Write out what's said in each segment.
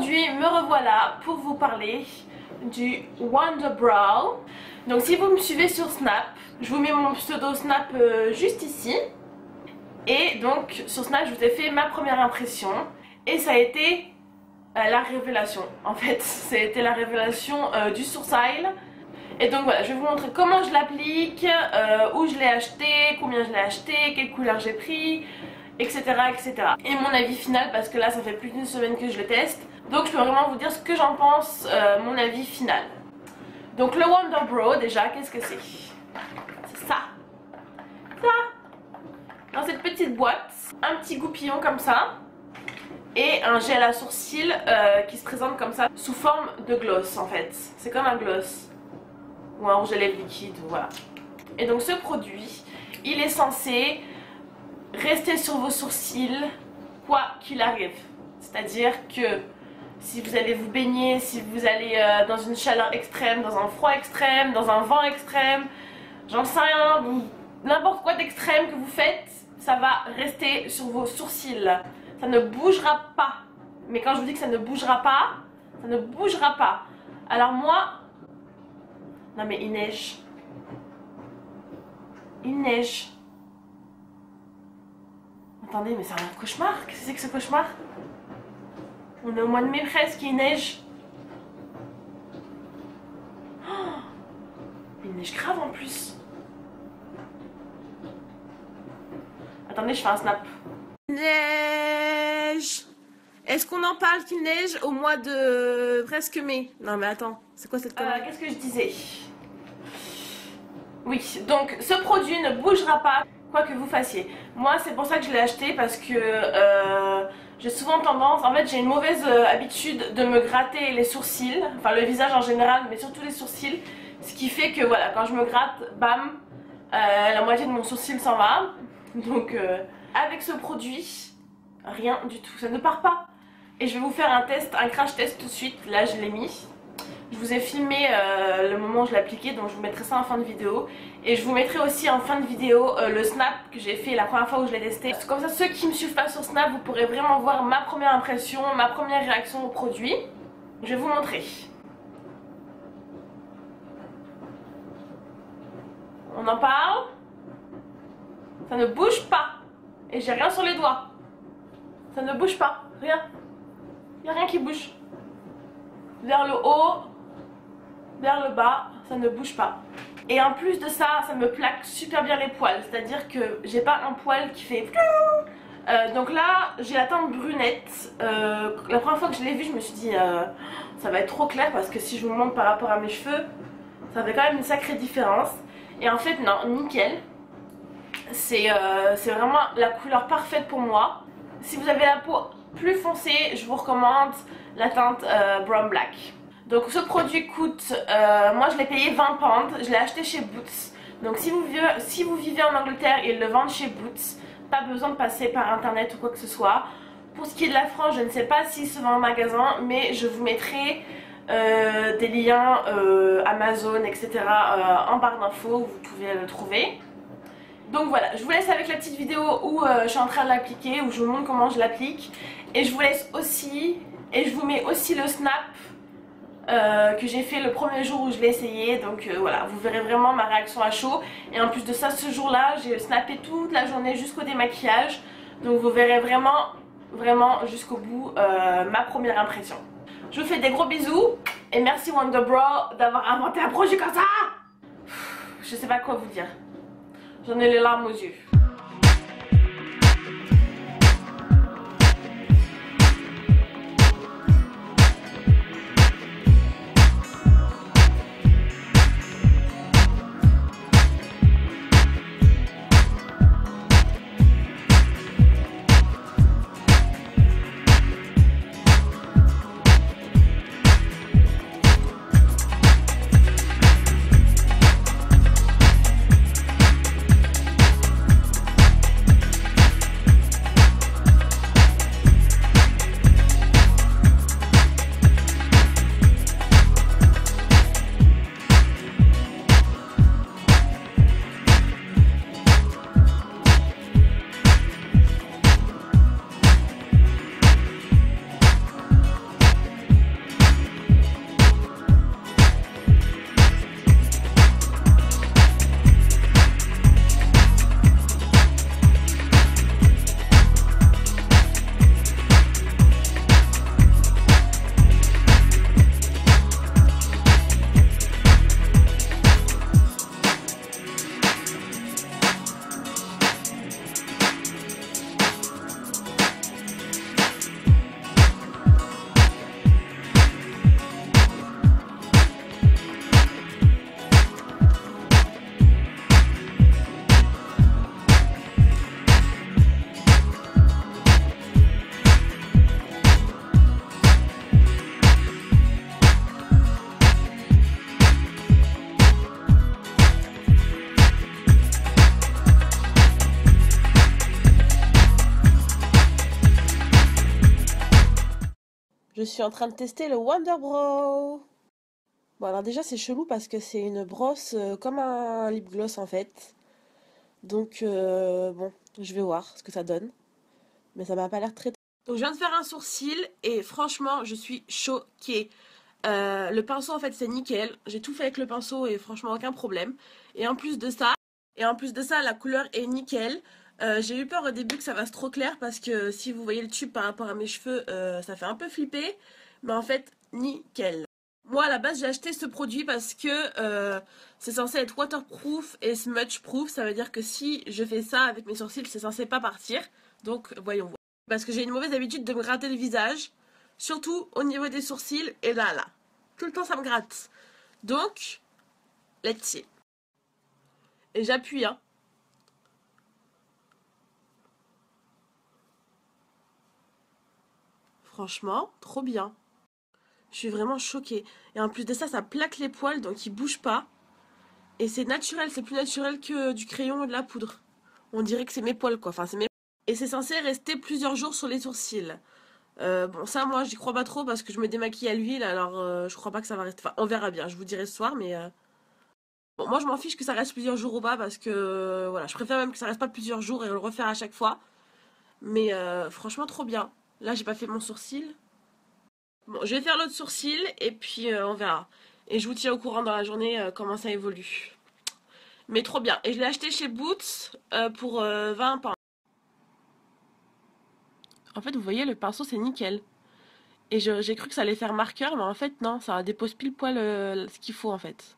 aujourd'hui me revoilà pour vous parler du Wonder Brow. Donc si vous me suivez sur Snap, je vous mets mon pseudo Snap juste ici. Et donc sur Snap je vous ai fait ma première impression. Et ça a été la révélation. En fait ça a été la révélation du sourcil. Et donc voilà, je vais vous montrer comment je l'applique, où je l'ai acheté, combien je l'ai acheté, quelle couleur j'ai pris, etc., etc. Et mon avis final, parce que là ça fait plus d'une semaine que je le teste. Donc je peux vraiment vous dire ce que j'en pense, mon avis final. Donc le Wonder Brow, déjà, qu'est-ce que c'est? C'est ça. Ça. Dans cette petite boîte, un petit goupillon comme ça. Et un gel à sourcils qui se présente comme ça, sous forme de gloss en fait. C'est comme un gloss. Ou un rouge à lèvres liquide, voilà. Et donc ce produit, il est censé rester sur vos sourcils quoi qu'il arrive. C'est-à-dire que si vous allez vous baigner, si vous allez dans une chaleur extrême, dans un froid extrême, dans un vent extrême, j'en sais rien, n'importe quoi d'extrême que vous faites, ça va rester sur vos sourcils. Ça ne bougera pas. Mais quand je vous dis que ça ne bougera pas, ça ne bougera pas. Alors moi... Non mais il neige. Il neige. Attendez, mais c'est un cauchemar. Qu'est-ce que c'est que ce cauchemar? On est au mois de mai presque, il neige. Oh, il neige grave en plus. Attendez, je fais un snap. Neige. Est-ce qu'on en parle qu'il neige au mois de presque mai? Non mais attends, c'est quoi cette connerie? Qu'est-ce que je disais? Oui, donc ce produit ne bougera pas quoi que vous fassiez. Moi c'est pour ça que je l'ai acheté, parce que j'ai souvent tendance, en fait j'ai une mauvaise habitude de me gratter les sourcils, enfin le visage en général mais surtout les sourcils. Ce qui fait que voilà, quand je me gratte, bam, la moitié de mon sourcil s'en va. Donc avec ce produit, rien du tout, ça ne part pas. Et je vais vous faire un test, un crash test tout de suite. Là je l'ai mis. Je vous ai filmé le moment où je l'appliquais, donc je vous mettrai ça en fin de vidéo. Et je vous mettrai aussi en fin de vidéo le snap que j'ai fait la première fois où je l'ai testé. Comme ça ceux qui me suivent pas sur Snap, vous pourrez vraiment voir ma première impression, ma première réaction au produit. Je vais vous montrer. On en parle. Ça ne bouge pas. Et j'ai rien sur les doigts. Ça ne bouge pas, rien. Il n'y a rien qui bouge. Vers le haut, vers le bas, ça ne bouge pas. Et en plus de ça, ça me plaque super bien les poils. C'est-à-dire que j'ai pas un poil qui fait... donc là, j'ai la teinte brunette. La première fois que je l'ai vu, je me suis dit, ça va être trop clair, parce que si je vous montre par rapport à mes cheveux, ça fait quand même une sacrée différence. Et en fait, non, nickel. C'est vraiment la couleur parfaite pour moi. Si vous avez la peau plus foncée, je vous recommande la teinte Brown Black. Donc ce produit coûte, moi je l'ai payé 20 pounds, je l'ai acheté chez Boots. Donc si vous vivez en Angleterre, ils le vendent chez Boots. Pas besoin de passer par internet ou quoi que ce soit. Pour ce qui est de la France, je ne sais pas s'il se vend en magasin, mais je vous mettrai des liens Amazon, etc. En barre d'infos, vous pouvez le trouver. Donc voilà, je vous laisse avec la petite vidéo où je suis en train de l'appliquer, où je vous montre comment je l'applique. Et je vous laisse aussi, et je vous mets aussi le snap que j'ai fait le premier jour où je l'ai essayé. Donc voilà, vous verrez vraiment ma réaction à chaud. Et en plus de ça, ce jour-là, j'ai snappé toute la journée jusqu'au démaquillage. Donc vous verrez vraiment, vraiment jusqu'au bout ma première impression. Je vous fais des gros bisous. Et merci Wonder Brow d'avoir inventé un projet comme ça. Je sais pas quoi vous dire. J'en ai les larmes aux yeux. suis en train de tester le Wonder Bro. Bon alors déjà c'est chelou parce que c'est une brosse comme un lip gloss en fait. Donc bon, je vais voir ce que ça donne. Mais ça m'a pas l'air très... Donc je viens de faire un sourcil et franchement je suis choquée. Le pinceau en fait c'est nickel. J'ai tout fait avec le pinceau et franchement aucun problème. Et en plus de ça, la couleur est nickel. J'ai eu peur au début que ça fasse trop clair parce que si vous voyez le tube par rapport à mes cheveux, ça fait un peu flipper. Mais en fait, nickel. Moi à la base j'ai acheté ce produit parce que c'est censé être waterproof et smudge proof. Ça veut dire que si je fais ça avec mes sourcils, c'est censé pas partir. Donc voyons voir. Parce que j'ai une mauvaise habitude de me gratter le visage. Surtout au niveau des sourcils et là. Tout le temps ça me gratte. Donc, let's see. Et j'appuie hein. Franchement, trop bien. Je suis vraiment choquée. Et en plus de ça, ça plaque les poils, donc ils bougent pas. Et c'est naturel, c'est plus naturel que du crayon ou de la poudre. On dirait que c'est mes poils, quoi. Enfin, c'est mes... Et c'est censé rester plusieurs jours sur les sourcils. Bon, ça, moi, j'y crois pas trop parce que je me démaquille à l'huile, alors je crois pas que ça va rester... Enfin, on verra bien, je vous dirai ce soir, mais... Bon, moi, je m'en fiche que ça reste plusieurs jours au bas parce que... voilà, je préfère même que ça reste pas plusieurs jours et le refaire à chaque fois. Mais franchement, trop bien. Là, j'ai pas fait mon sourcil. Bon, je vais faire l'autre sourcil et puis on verra. Et je vous tiens au courant dans la journée comment ça évolue. Mais trop bien. Et je l'ai acheté chez Boots pour 20 pounds. En fait, vous voyez, le pinceau, c'est nickel. Et j'ai cru que ça allait faire marqueur, mais en fait, non. Ça dépose pile poil ce qu'il faut, en fait.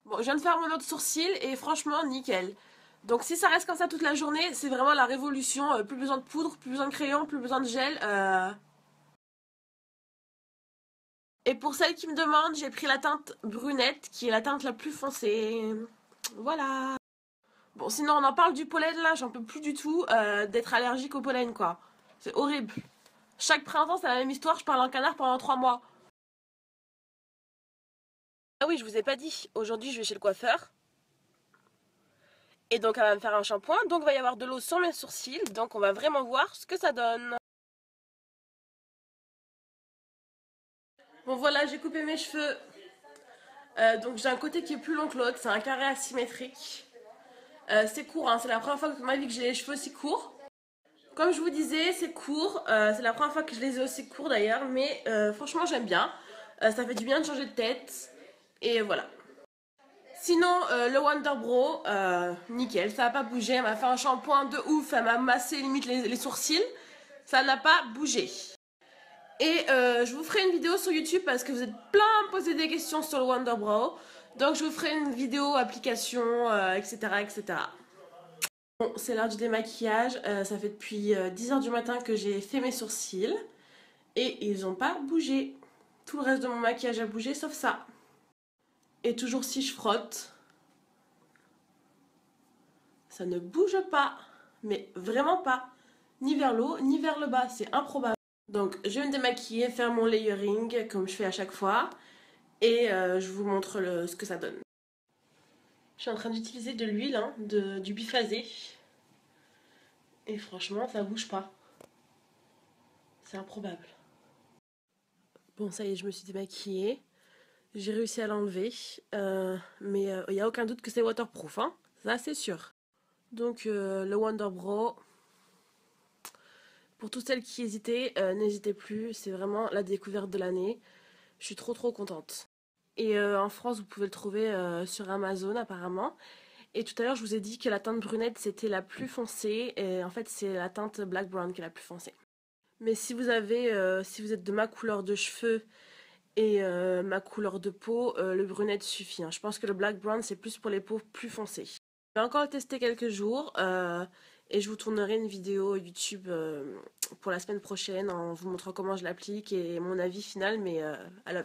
Bon, je viens de faire mon autre sourcil et franchement, nickel. Donc si ça reste comme ça toute la journée, c'est vraiment la révolution. Plus besoin de poudre, plus besoin de crayon, plus besoin de gel. Et pour celles qui me demandent, j'ai pris la teinte brunette, qui est la teinte la plus foncée. Voilà. Bon, sinon on en parle du pollen là, j'en peux plus du tout d'être allergique au pollen quoi. C'est horrible. Chaque printemps c'est la même histoire, je parle en canard pendant 3 mois. Ah oui, je vous ai pas dit, aujourd'hui je vais chez le coiffeur. Et donc elle va me faire un shampoing, donc il va y avoir de l'eau sur mes sourcils, donc on va vraiment voir ce que ça donne. Bon voilà, j'ai coupé mes cheveux. Donc j'ai un côté qui est plus long que l'autre, c'est un carré asymétrique. C'est court, hein, c'est la première fois de ma vie que j'ai les cheveux si courts. Comme je vous disais, c'est court, c'est la première fois que je les ai aussi courts d'ailleurs, mais franchement j'aime bien. Ça fait du bien de changer de tête, et voilà. Sinon, le Wonder Bro, nickel, ça n'a pas bougé, elle m'a fait un shampoing de ouf, elle m'a massé limite les sourcils, ça n'a pas bougé. Et je vous ferai une vidéo sur YouTube parce que vous êtes plein à me poser des questions sur le Wonder Bro. Donc je vous ferai une vidéo application, etc. etc. Bon, c'est l'heure du démaquillage. Ça fait depuis 10h du matin que j'ai fait mes sourcils. Et ils n'ont pas bougé. Tout le reste de mon maquillage a bougé sauf ça. Et toujours si je frotte, ça ne bouge pas. Mais vraiment pas. Ni vers le haut, ni vers le bas. C'est improbable. Donc je vais me démaquiller, faire mon layering comme je fais à chaque fois. Et je vous montre ce que ça donne. Je suis en train d'utiliser de l'huile, hein, du biphasé. Et franchement, ça bouge pas. C'est improbable. Bon, ça y est, je me suis démaquillée. J'ai réussi à l'enlever. Mais il n'y a aucun doute que c'est waterproof, hein. Ça, c'est sûr. Donc, le Wonder Bro. Pour toutes celles qui hésitaient, n'hésitez plus. C'est vraiment la découverte de l'année. Je suis trop contente. Et en France, vous pouvez le trouver sur Amazon apparemment. Et tout à l'heure, je vous ai dit que la teinte brunette, c'était la plus foncée. Et en fait, c'est la teinte black brown qui est la plus foncée. Mais si vous êtes de ma couleur de cheveux et ma couleur de peau, le brunette suffit, hein. Je pense que le black brown, c'est plus pour les peaux plus foncées. Je vais encore le tester quelques jours. Et je vous tournerai une vidéo YouTube pour la semaine prochaine en vous montrant comment je l'applique et mon avis final. Mais à la